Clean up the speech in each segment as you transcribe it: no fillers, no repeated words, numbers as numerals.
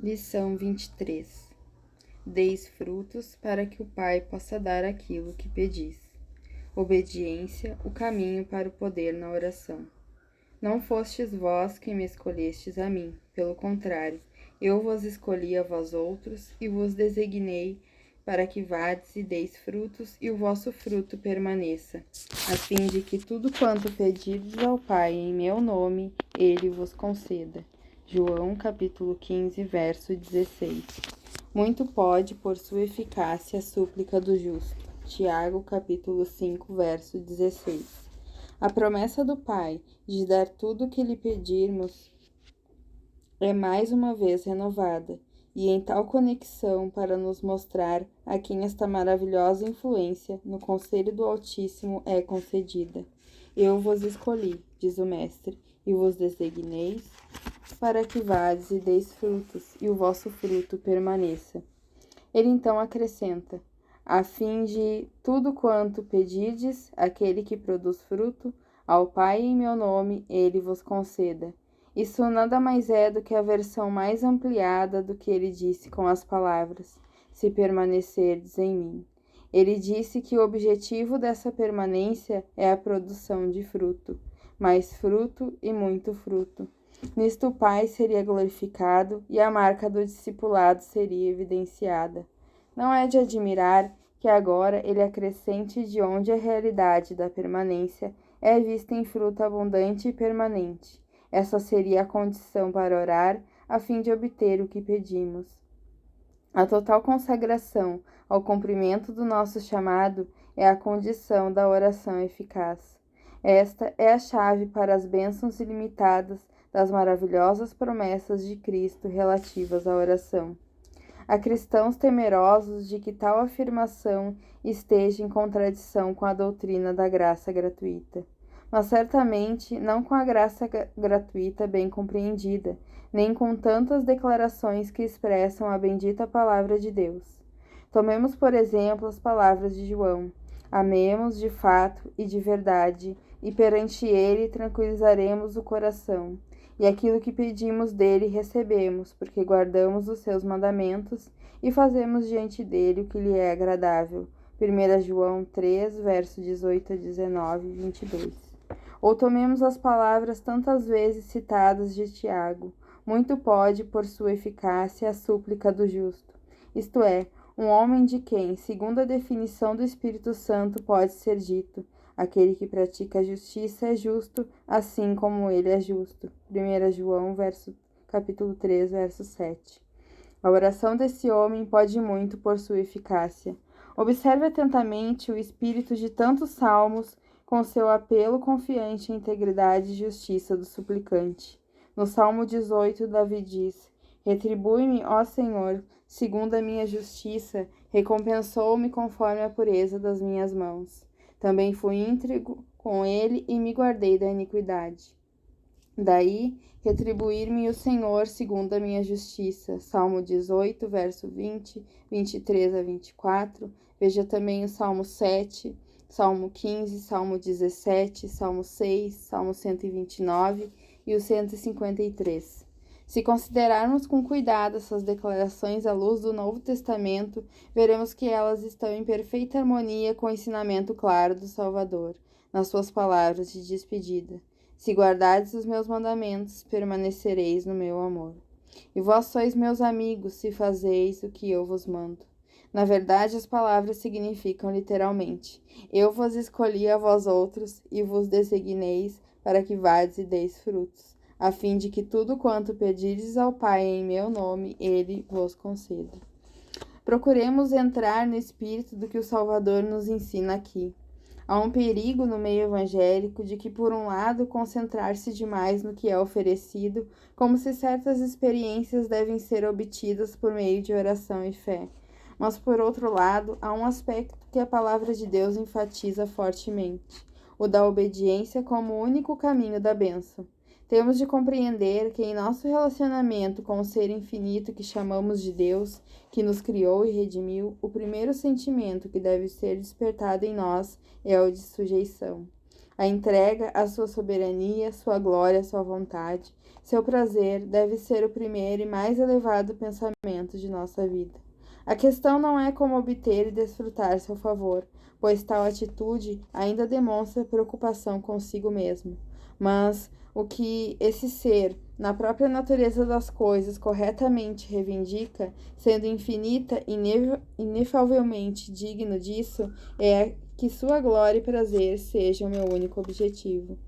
Lição 23. Deis frutos para que o Pai possa dar aquilo que pedis. Obediência, o caminho para o poder na oração. Não fostes vós quem me escolhestes a mim, pelo contrário, eu vos escolhi a vós outros e vos designei para que vades e deis frutos e o vosso fruto permaneça, a fim de que tudo quanto pedirdes ao Pai em meu nome, ele vos conceda. João capítulo 15, verso 16. Muito pode, por sua eficácia, a súplica do justo. Tiago capítulo 5, verso 16. A promessa do Pai de dar tudo o que lhe pedirmos é mais uma vez renovada, e em tal conexão para nos mostrar a quem esta maravilhosa influência no conselho do Altíssimo é concedida. Eu vos escolhi, diz o Mestre, e vos designeis para que vades e deis frutos, e o vosso fruto permaneça. Ele então acrescenta, a fim de tudo quanto pedirdes, aquele que produz fruto, ao Pai em meu nome, ele vos conceda. Isso nada mais é do que a versão mais ampliada do que ele disse com as palavras, se permanecerdes em mim. Ele disse que o objetivo dessa permanência é a produção de fruto, mais fruto e muito fruto. Nisto o Pai seria glorificado e a marca do discipulado seria evidenciada. Não é de admirar que agora ele acrescente de onde a realidade da permanência é vista em fruto abundante e permanente. Essa seria a condição para orar, a fim de obter o que pedimos. A total consagração ao cumprimento do nosso chamado é a condição da oração eficaz. Esta é a chave para as bênçãos ilimitadas das maravilhosas promessas de Cristo relativas à oração. Há cristãos temerosos de que tal afirmação esteja em contradição com a doutrina da graça gratuita. Mas certamente não com a graça gratuita bem compreendida, nem com tantas declarações que expressam a bendita palavra de Deus. Tomemos, por exemplo, as palavras de João. Amemos de fato e de verdade, e perante ele tranquilizaremos o coração. E aquilo que pedimos dele recebemos, porque guardamos os seus mandamentos e fazemos diante dele o que lhe é agradável. 1 João 3, verso 18 a 19 e 22. Ou tomemos as palavras tantas vezes citadas de Tiago. Muito pode, por sua eficácia, a súplica do justo. Isto é, um homem de quem, segundo a definição do Espírito Santo, pode ser dito: aquele que pratica a justiça é justo, assim como ele é justo. 1 João, capítulo 3, verso 7. A oração desse homem pode muito por sua eficácia. Observe atentamente o espírito de tantos salmos com seu apelo confiante à integridade e justiça do suplicante. No Salmo 18, Davi diz: retribui-me, ó Senhor, segundo a minha justiça, recompensou-me conforme a pureza das minhas mãos. Também fui íntegro com ele e me guardei da iniquidade. Daí, retribuir-me o Senhor segundo a minha justiça. Salmo 18, verso 20, 23 a 24. Veja também o Salmo 7, Salmo 15, Salmo 17, Salmo 6, Salmo 129 e o 153. Se considerarmos com cuidado essas declarações à luz do Novo Testamento, veremos que elas estão em perfeita harmonia com o ensinamento claro do Salvador, nas suas palavras de despedida. Se guardardes os meus mandamentos, permanecereis no meu amor. E vós sois meus amigos, se fazeis o que eu vos mando. Na verdade, as palavras significam literalmente: eu vos escolhi a vós outros e vos designeis para que vades e deis frutos, a fim de que tudo quanto pedirdes ao Pai em meu nome, ele vos conceda. Procuremos entrar no espírito do que o Salvador nos ensina aqui. Há um perigo no meio evangélico de que, por um lado, concentrar-se demais no que é oferecido, como se certas experiências devem ser obtidas por meio de oração e fé. Mas, por outro lado, há um aspecto que a palavra de Deus enfatiza fortemente: o da obediência como o único caminho da bênção. Temos de compreender que em nosso relacionamento com o ser infinito que chamamos de Deus, que nos criou e redimiu, o primeiro sentimento que deve ser despertado em nós é o de sujeição. A entrega à sua soberania, sua glória, sua vontade, Seu prazer deve ser o primeiro e mais elevado pensamento de nossa vida. A questão não é como obter e desfrutar seu favor, pois tal atitude ainda demonstra preocupação consigo mesmo. Mas o que esse ser, na própria natureza das coisas, corretamente reivindica, sendo infinita e inefavelmente digno disso, é que sua glória e prazer sejam meu único objetivo.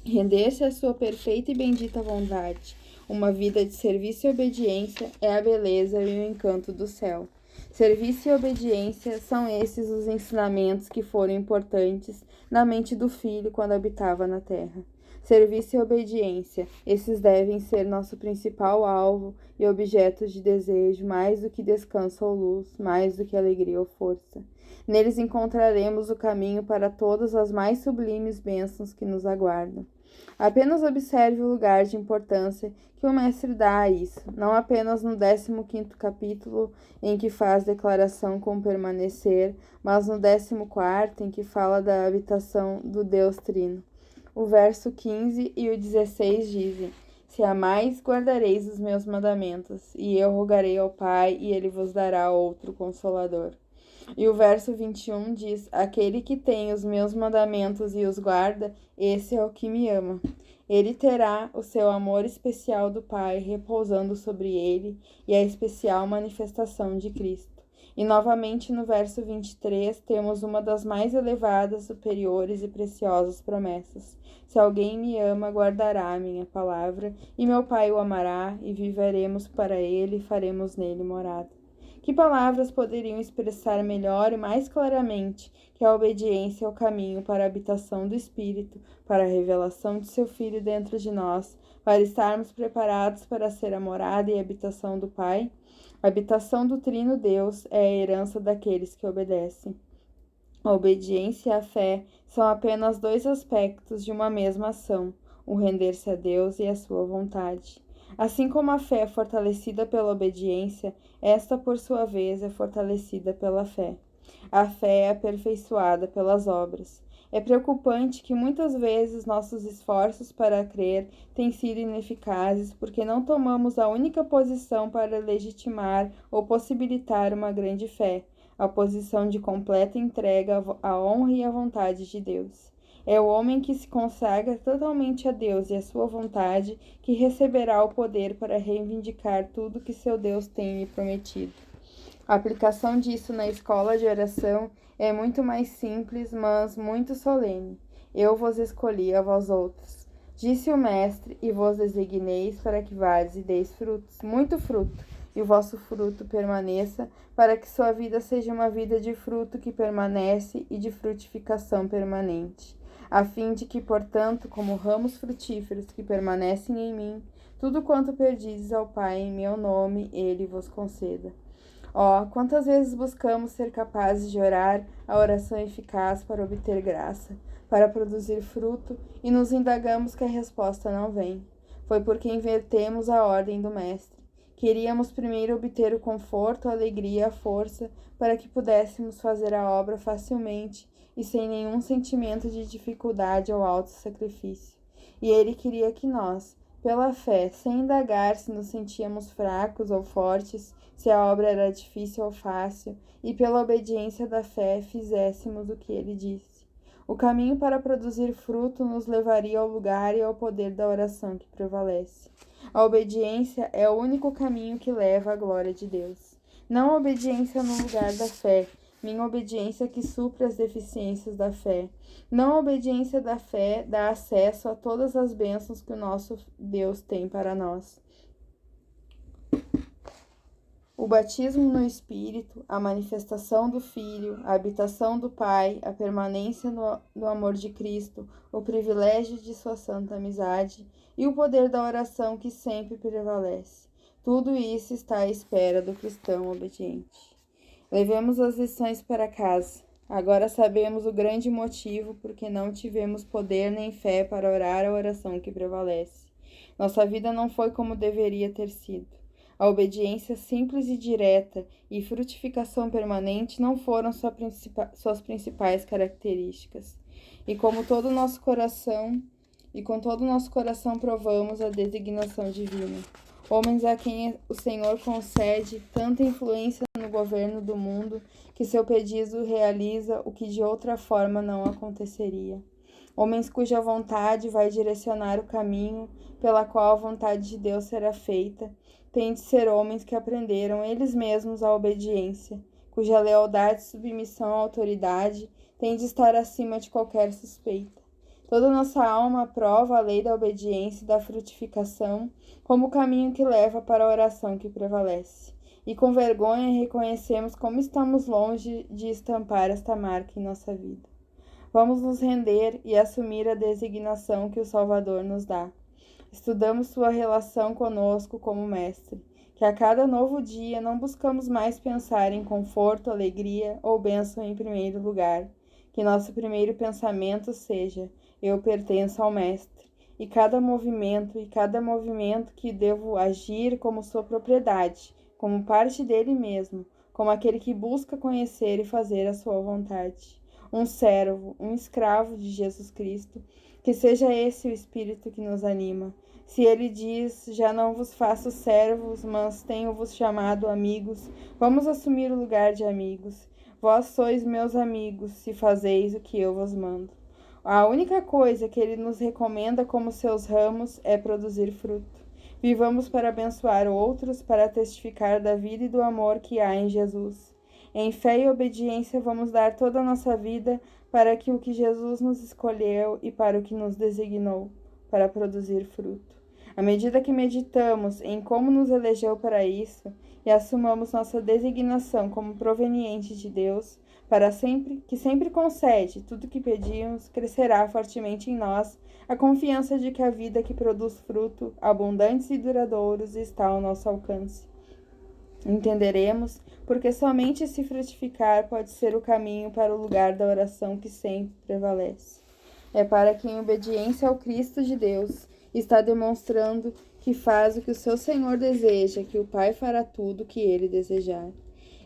Render-se à sua perfeita e bendita vontade, uma vida de serviço e obediência, é a beleza e o encanto do céu. Serviço e obediência são esses os ensinamentos que foram importantes na mente do Filho quando habitava na terra. Serviço e obediência, esses devem ser nosso principal alvo e objeto de desejo, mais do que descanso ou luz, mais do que alegria ou força. Neles encontraremos o caminho para todas as mais sublimes bênçãos que nos aguardam. Apenas observe o lugar de importância que o mestre dá a isso, não apenas no 15º capítulo, em que faz declaração com permanecer, mas no 14º, em que fala da habitação do Deus Trino. O verso 15 e o 16 dizem: Se amais, guardareis os meus mandamentos, e eu rogarei ao Pai, e ele vos dará outro Consolador. E o verso 21 diz: Aquele que tem os meus mandamentos e os guarda, esse é o que me ama. Ele terá o seu amor especial do Pai repousando sobre ele e a especial manifestação de Cristo. E novamente no verso 23 temos uma das mais elevadas, superiores e preciosas promessas. Se alguém me ama, guardará a minha palavra, e meu Pai o amará, e viveremos para ele e faremos nele morada. Que palavras poderiam expressar melhor e mais claramente que a obediência é o caminho para a habitação do Espírito, para a revelação de seu Filho dentro de nós, para estarmos preparados para ser a morada e a habitação do Pai? A habitação do Trino Deus é a herança daqueles que obedecem. A obediência e a fé são apenas dois aspectos de uma mesma ação, o render-se a Deus e a sua vontade. Assim como a fé é fortalecida pela obediência, esta, por sua vez, é fortalecida pela fé. A fé é aperfeiçoada pelas obras. É preocupante que muitas vezes nossos esforços para crer têm sido ineficazes porque não tomamos a única posição para legitimar ou possibilitar uma grande fé, a posição de completa entrega à honra e à vontade de Deus. É o homem que se consagra totalmente a Deus e à sua vontade que receberá o poder para reivindicar tudo que seu Deus tem lhe prometido. A aplicação disso na escola de oração é muito mais simples, mas muito solene. Eu vos escolhi a vós outros, disse o Mestre, e vos designeis para que vades e deis frutos, muito fruto, e o vosso fruto permaneça, para que sua vida seja uma vida de fruto que permanece e de frutificação permanente, a fim de que, portanto, como ramos frutíferos que permanecem em mim, tudo quanto perdizes ao Pai em meu nome, ele vos conceda. Quantas vezes buscamos ser capazes de orar a oração eficaz para obter graça, para produzir fruto, e nos indagamos que a resposta não vem. Foi porque invertemos a ordem do Mestre. Queríamos primeiro obter o conforto, a alegria e a força, para que pudéssemos fazer a obra facilmente e sem nenhum sentimento de dificuldade ou auto-sacrifício. E ele queria que nós, pela fé, sem indagar se nos sentíamos fracos ou fortes, se a obra era difícil ou fácil, e pela obediência da fé fizéssemos o que ele disse. O caminho para produzir fruto nos levaria ao lugar e ao poder da oração que prevalece. A obediência é o único caminho que leva à glória de Deus. Não a obediência no lugar da fé, minha obediência que supre as deficiências da fé. Não a obediência da fé dá acesso a todas as bênçãos que o nosso Deus tem para nós. O batismo no Espírito, a manifestação do Filho, a habitação do Pai, a permanência no amor de Cristo, o privilégio de sua santa amizade e o poder da oração que sempre prevalece. Tudo isso está à espera do cristão obediente. Levemos as lições para casa. Agora sabemos o grande motivo por que não tivemos poder nem fé para orar a oração que prevalece. Nossa vida não foi como deveria ter sido. A obediência simples e direta e frutificação permanente não foram suas principais características. E como todo o nosso coração e com todo o nosso coração provamos a designação divina. Homens a quem o Senhor concede tanta influência no governo do mundo que seu pedido realiza o que de outra forma não aconteceria. Homens cuja vontade vai direcionar o caminho pela qual a vontade de Deus será feita, têm de ser homens que aprenderam eles mesmos a obediência, cuja lealdade e submissão à autoridade tem de estar acima de qualquer suspeita. Toda nossa alma aprova a lei da obediência e da frutificação como o caminho que leva para a oração que prevalece. E com vergonha reconhecemos como estamos longe de estampar esta marca em nossa vida. Vamos nos render e assumir a designação que o Salvador nos dá. Estudamos sua relação conosco como mestre, que a cada novo dia não buscamos mais pensar em conforto, alegria ou bênção em primeiro lugar. Que nosso primeiro pensamento seja: eu pertenço ao Mestre, e cada movimento que devo agir como sua propriedade, como parte dele mesmo, como aquele que busca conhecer e fazer a sua vontade. Um servo, um escravo de Jesus Cristo, que seja esse o espírito que nos anima. Se ele diz: já não vos faço servos, mas tenho-vos chamado amigos, vamos assumir o lugar de amigos. Vós sois meus amigos, se fazeis o que eu vos mando. A única coisa que ele nos recomenda como seus ramos é produzir fruto. Vivamos para abençoar outros, para testificar da vida e do amor que há em Jesus. Em fé e obediência vamos dar toda a nossa vida para o que Jesus nos escolheu e para o que nos designou, para produzir fruto. À medida que meditamos em como nos elegeu para isso e assumamos nossa designação como proveniente de Deus, que sempre concede tudo o que pedimos, crescerá fortemente em nós a confiança de que a vida que produz fruto, abundantes e duradouros, está ao nosso alcance. Entenderemos porque somente esse frutificar pode ser o caminho para o lugar da oração que sempre prevalece. É para que, em obediência ao Cristo de Deus, está demonstrando que faz o que o seu Senhor deseja, que o Pai fará tudo o que ele desejar.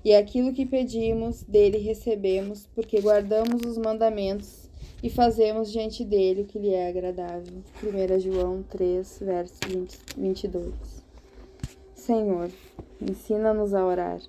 E aquilo que pedimos, dele recebemos, porque guardamos os mandamentos e fazemos diante dele o que lhe é agradável. 1 João 3, verso 22. Senhor, ensina-nos a orar.